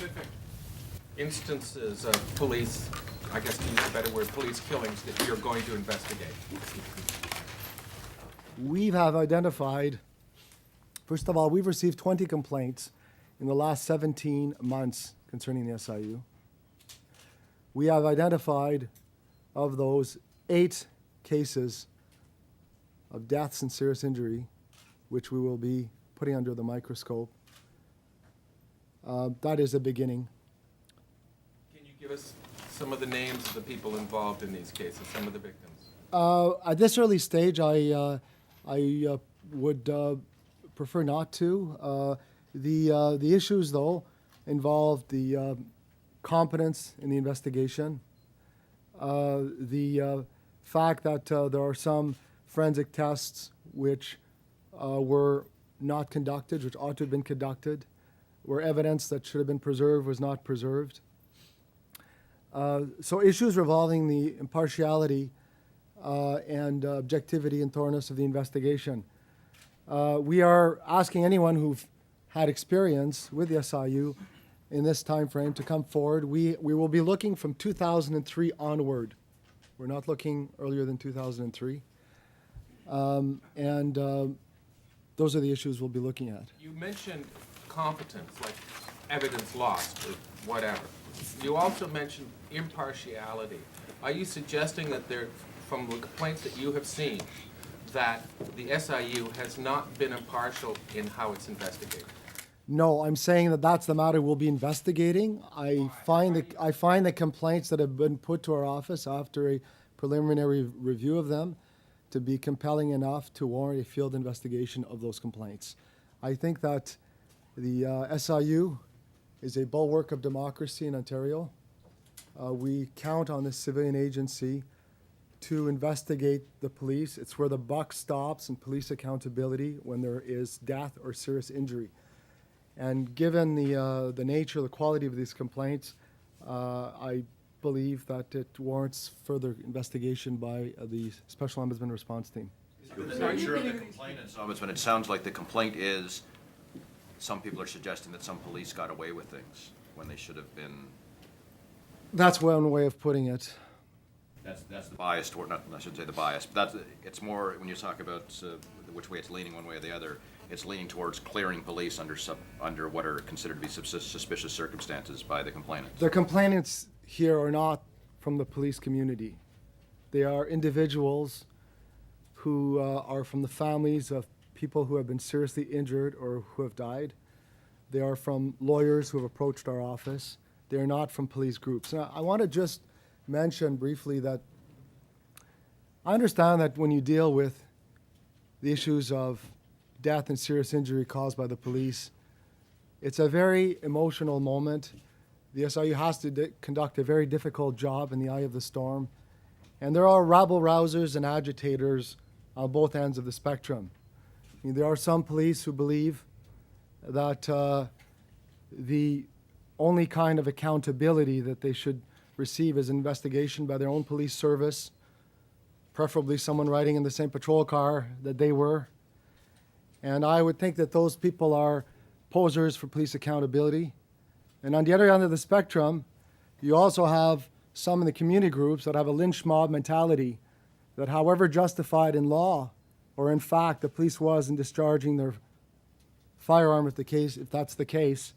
specific instances of police, I guess to use a better word, police killings that you're going to investigate? We have identified, first of all, we've received 20 complaints in the last 17 months concerning the SIU. We have identified, of those, 8 cases of deaths and serious injury, which we will be putting under the microscope. That is a beginning. Can you give us some of the names of the people involved in these cases, some of the victims? At this early stage, I would prefer not to. The issues, though, involve the competence in the investigation, the fact that there are some forensic tests which were not conducted, which ought to have been conducted, where evidence that should have been preserved was not preserved. So issues revolving the impartiality and objectivity and thoroughness of the investigation. We are asking anyone who've had experience with the SIU in this time frame to come forward. We will be looking from 2003 onward. We're not looking earlier than 2003. Those are the issues we'll be looking at. You mentioned competence, like evidence lost or whatever. You also mentioned impartiality. Are you suggesting that from the complaints that you have seen, that the SIU has not been impartial in how it's investigated? No, I'm saying that that's the matter we'll be investigating. I find the complaints that have been put to our office after a preliminary review of them to be compelling enough to warrant a field investigation of those complaints. I think that the SIU is a bulwark of democracy in Ontario. We count on this civilian agency to investigate the police. It's where the buck stops in police accountability when there is death or serious injury. And given the nature, the quality of these complaints, I believe that it warrants further investigation by the Special Ombudsman Response Team. The nature of the complainant's ombudsman, it sounds like the complaint is some people are suggesting that some police got away with things when they should have been. That's one way of putting it. That's the bias toward, not, I shouldn't say the bias, but it's more, when you talk about which way it's leaning one way or the other, it's leaning towards clearing police under what are considered to be suspicious circumstances by the complainant. The complainants here are not from the police community. They are individuals who are from the families of people who have been seriously injured or who have died. They are from lawyers who have approached our office. They are not from police groups. Now, I want to just mention briefly that I understand that when you deal with the issues of death and serious injury caused by the police, it's a very emotional moment. The SIU has to conduct a very difficult job in the eye of the storm. And there are rabble-rousers and agitators on both ends of the spectrum. I mean, there are some police who believe that the only kind of accountability that they should receive is investigation by their own police service, preferably someone riding in the same patrol car that they were. And I would think that those people are posers for police accountability. And on the other end of the spectrum, you also have some in the community groups that have a lynch mob mentality that, however justified in law or in fact the police was in discharging their firearm if that's the case,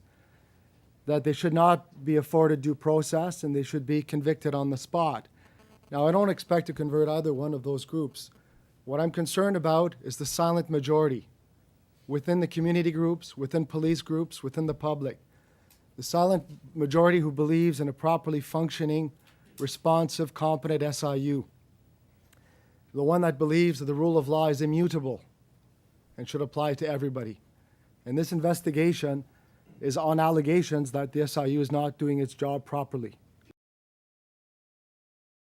that they should not be afforded due process and they should be convicted on the spot. Now, I don't expect to convert either one of those groups. What I'm concerned about is the silent majority within the community groups, within police groups, within the public. The silent majority who believes in a properly functioning, responsive, competent SIU. The one that believes that the rule of law is immutable and should apply to everybody. And this investigation is on allegations that the SIU is not doing its job properly.